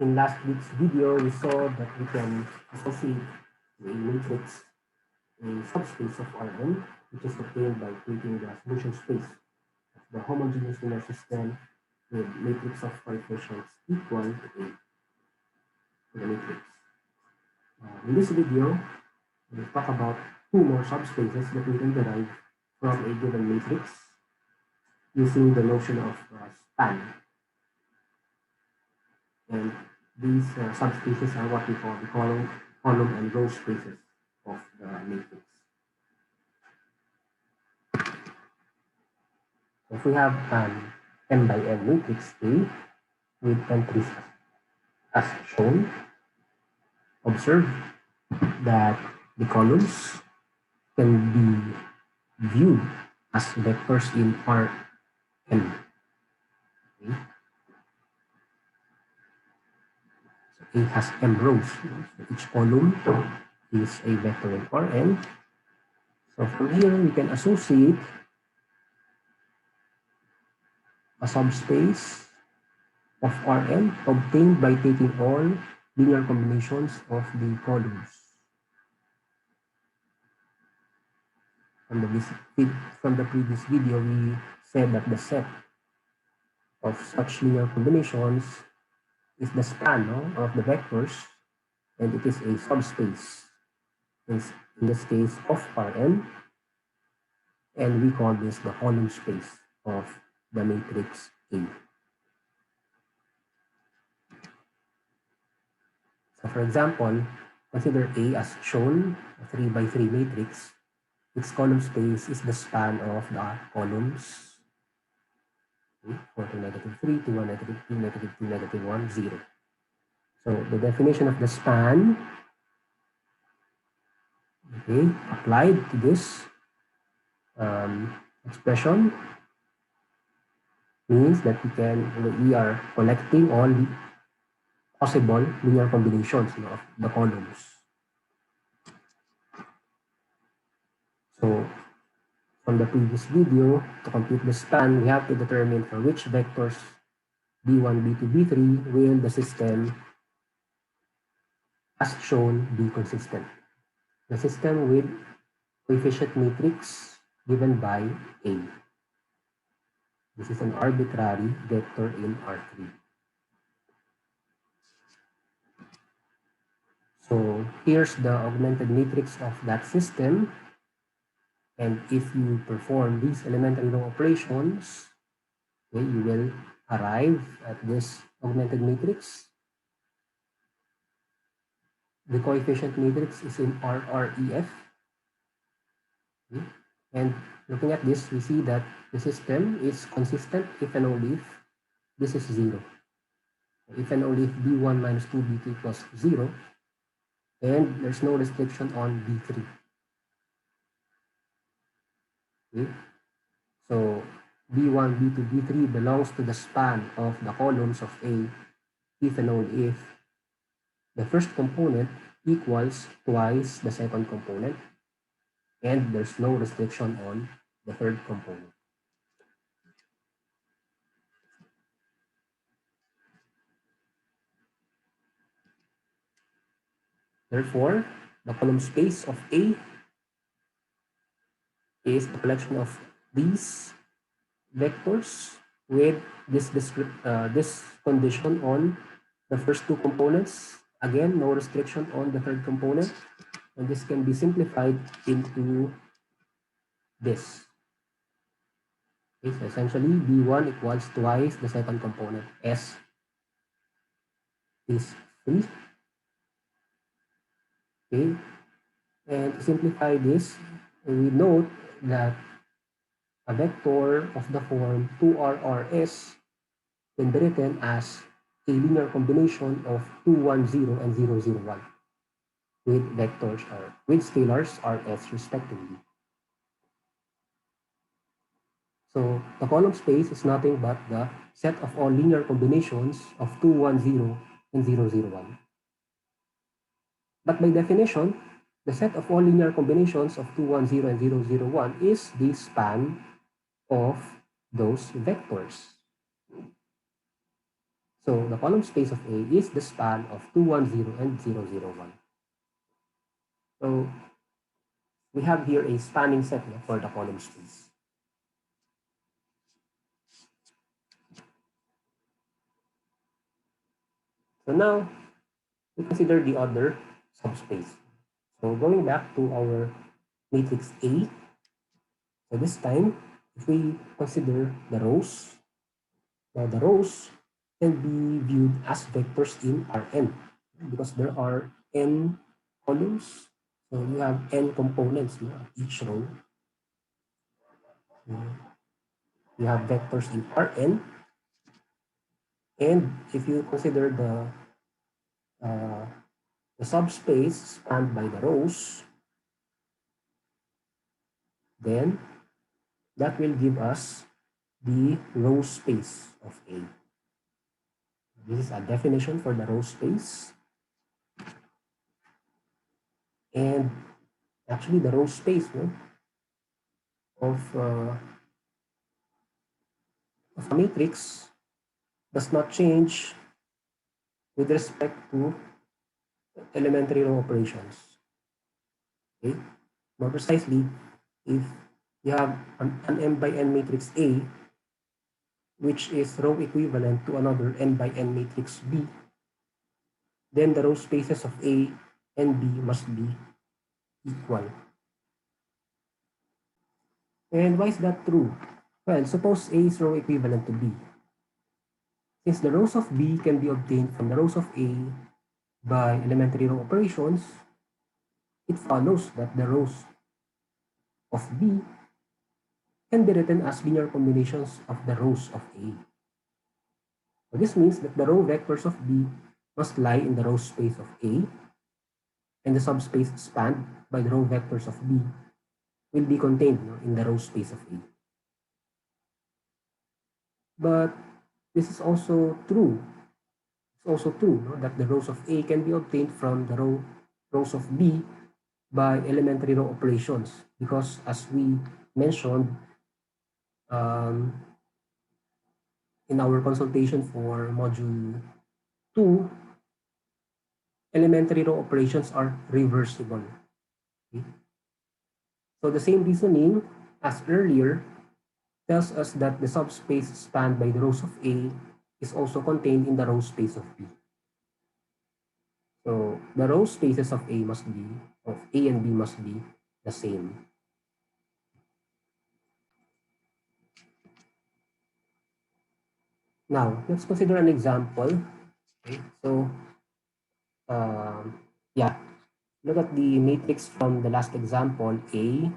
In last week's video, we saw that we can associate a matrix, a subspace of Rn, which is obtained by taking the solution space of the homogeneous linear system with matrix of coefficients equal to A to the matrix. In this video, we'll talk about two more subspaces that we can derive from a given matrix using the notion of span. And these subspaces are what we call the column and row spaces of the matrix. So if we have an m by n matrix A with entries as shown, observe that the columns can be viewed as vectors in Rn. Okay. So A has m rows. So each column is a vector in Rn. So from here we can associate a subspace of Rn obtained by taking all linear combinations of the columns. From the previous video, we said that the set of such linear combinations is the span of the vectors, and it is a subspace, in this case of Rn, and we call this the column space of the matrix A. So for example, consider A as shown, a 3 by 3 matrix. Its column space is the span of the columns 4 to -3, to 1, -2, -2, -1, 0. So the definition of the span, okay, applied to this expression means that we are collecting all possible linear combinations of the columns. So from the previous video, to compute the span, we have to determine for which vectors b1, b2, b3 will the system as shown be consistent. The system with coefficient matrix given by A. This is an arbitrary vector in R3. So here's the augmented matrix of that system. And if you perform these elementary row operations, okay, you will arrive at this augmented matrix. The coefficient matrix is in RREF. Okay. And looking at this, we see that the system is consistent if and only if this is 0. If and only if b1 minus 2b2 equals 0, and there's no restriction on b3. Okay. So b1, b2, b3 belongs to the span of the columns of A if and only if the first component equals twice the second component, and there's no restriction on the third component. Therefore, the column space of A is the collection of these vectors with this condition on the first two components. Again, no restriction on the third component. And this can be simplified into this. Okay, so essentially, B1 equals twice the second component. S is 3. Okay, and to simplify this, we note that a vector of the form 2RRS can be written as a linear combination of 2, 1, 0 and 0, 0, 1 with vectors or with scalars RS respectively. So the column space is nothing but the set of all linear combinations of 2, 1, 0 and 0, 0, 1. But by definition, the set of all linear combinations of 2, 1, 0 and 0, 0, 1 is the span of those vectors. So the column space of A is the span of 210 and 001. So we have here a spanning set for the column space. So now we consider the other subspace. So going back to our matrix A, so this time, if we consider the rows, now the rows can be viewed as vectors in Rn because there are n columns. So you have n components each row. You have vectors in Rn. And if you consider the subspace spanned by the rows, then that will give us the row space of A. This is a definition for the row space. And actually the row space of a matrix does not change with respect to elementary row operations. Okay? More precisely, if you have an m by n matrix A, which is row equivalent to another n by n matrix B, then the row spaces of A and B must be equal. And why is that true? Well, suppose A is row equivalent to B. Since the rows of B can be obtained from the rows of A by elementary row operations, it follows that the rows of B can be written as linear combinations of the rows of A. So this means that the row vectors of B must lie in the row space of A, and the subspace spanned by the row vectors of B will be contained in the row space of A. But this is also true. It's also true that the rows of A can be obtained from the rows of B by elementary row operations, because as we mentioned in our consultation for module 2, elementary row operations are reversible. Okay? So the same reasoning as earlier tells us that the subspace spanned by the rows of A is also contained in the row space of B. So the row spaces of A and B must be the same. Now let's consider an example. Okay, so yeah, look at the matrix from the last example, A,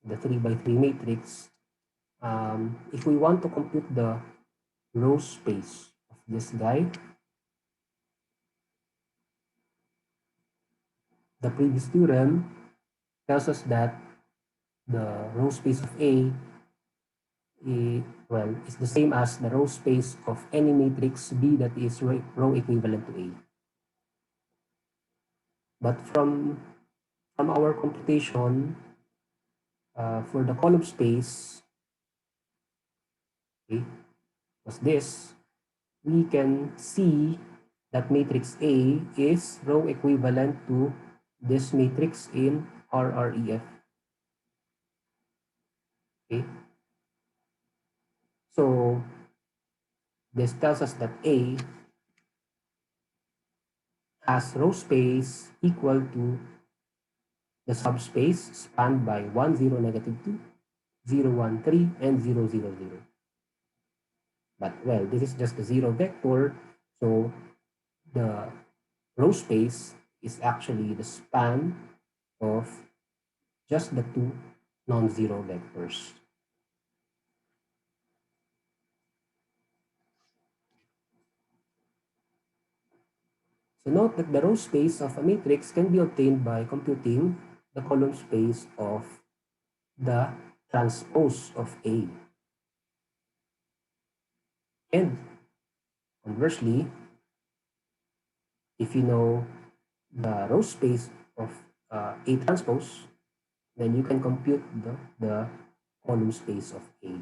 the 3 by 3 matrix. If we want to compute the row space of this guy, the previous theorem tells us that the row space of A is the same as the row space of any matrix B that is row equivalent to A. But from our computation for the column space, okay, was this, we can see that matrix A is row equivalent to this matrix in RREF. Okay. So this tells us that A has row space equal to the subspace spanned by 1, 0, -2, 0, 1, 3, and 0, 0, 0. But well, this is just a zero vector, so the row space is actually the span of just the two non-zero vectors. So note that the row space of a matrix can be obtained by computing the column space of the transpose of A. And conversely, if you know the row space of A transpose, then you can compute the column space of A.